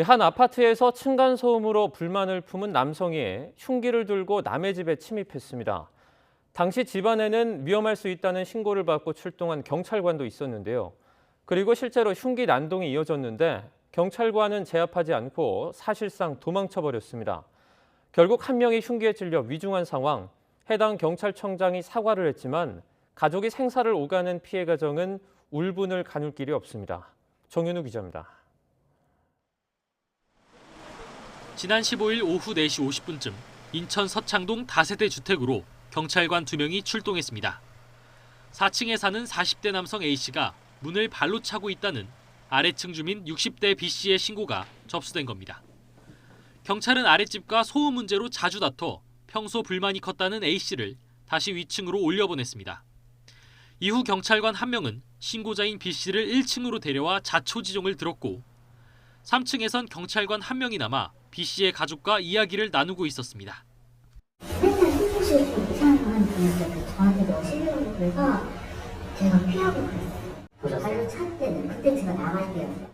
한 아파트에서 층간소음으로 불만을 품은 남성이 흉기를 들고 남의 집에 침입했습니다. 당시 집안에는 위험할 수 있다는 신고를 받고 출동한 경찰관도 있었는데요. 그리고 실제로 흉기 난동이 이어졌는데 경찰관은 제압하지 않고 사실상 도망쳐버렸습니다. 결국 한 명이 흉기에 찔려 위중한 상황, 해당 경찰청장이 사과를 했지만 가족이 생사를 오가는 피해 가정은 울분을 가눌 길이 없습니다. 정윤우 기자입니다. 지난 15일 오후 4시 50분쯤 인천 서창동 다세대 주택으로 경찰관 2명이 출동했습니다. 4층에 사는 40대 남성 A씨가 문을 발로 차고 있다는 아래층 주민 60대 B씨의 신고가 접수된 겁니다. 경찰은 아랫집과 소음 문제로 자주 다퉈 평소 불만이 컸다는 A씨를 다시 위층으로 올려보냈습니다. 이후 경찰관 1명은 신고자인 B씨를 1층으로 데려와 자초지종을 들었고 3층에선 경찰관 1명이 남아 B씨의 가족과 이야기를 나누고 있었습니다. 맨날 흉보시고 좀 이상한 사람이 보는데 저한테 너무 시비를 그래서 제가 피하고 그랬어요. 발로 찼 때는 그때 제가 나갈게요.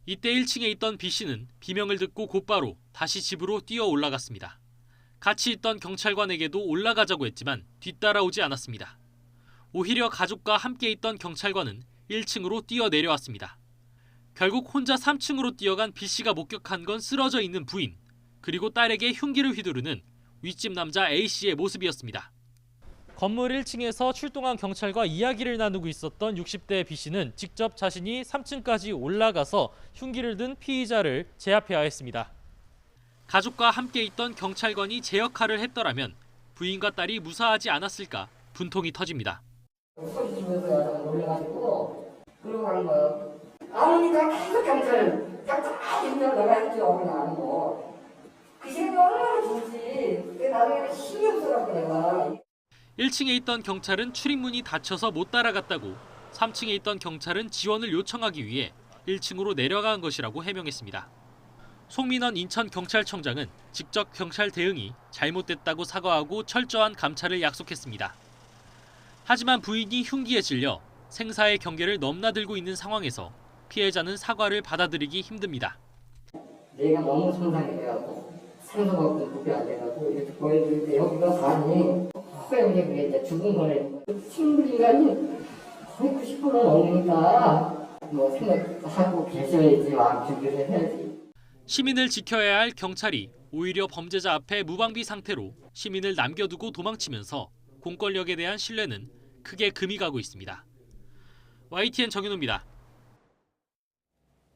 이때 1층에 있던 B씨는 비명을 듣고 곧바로 다시 집으로 뛰어 올라갔습니다. 같이 있던 경찰관에게도 올라가자고 했지만 뒤따라오지 않았습니다. 오히려 가족과 함께 있던 경찰관은 1층으로 뛰어 내려왔습니다. 결국 혼자 3층으로 뛰어간 B씨가 목격한 건 쓰러져 있는 부인, 그리고 딸에게 흉기를 휘두르는 윗집 남자 A씨의 모습이었습니다. 건물 1층에서 출동한 경찰과 이야기를 나누고 있었던 60대 B씨는 직접 자신이 3층까지 올라가서 흉기를 든 피의자를 제압해야 했습니다. 가족과 함께 있던 경찰관이 제 역할을 했더라면 부인과 딸이 무사하지 않았을까 분통이 터집니다. 소리 지르면서 놀래가지고 그러고 가는 거예요. 아무니까 계속 경찰 다 있는 내가 했죠. 그냥 뭐. 그 시간이 얼마나 좋지. 나중에는 신경 쓰라고 내가. 1층에 있던 경찰은 출입문이 닫혀서 못 따라갔다고 3층에 있던 경찰은 지원을 요청하기 위해 1층으로 내려간 것이라고 해명했습니다. 송민원 인천경찰청장은 직접 경찰 대응이 잘못됐다고 사과하고 철저한 감찰을 약속했습니다. 하지만 부인이 흉기에 찔려 생사의 경계를 넘나들고 있는 상황에서 피해자는 사과를 받아들이기 힘듭니다. 내가 너무 손상이 돼가지고 상처가 없고 부패가 돼가지고 이렇게 보여줄 때 여기가 가니 허용이 그게 이제 죽은 거네. 친구 인간이 거의 90%는 넘으니까 뭐 생각하고 계셔야지 마음 준비를 해야지. 시민을 지켜야 할 경찰이 오히려 범죄자 앞에 무방비 상태로 시민을 남겨두고 도망치면서 공권력에 대한 신뢰는 크게 금이 가고 있습니다. YTN 정윤호입니다.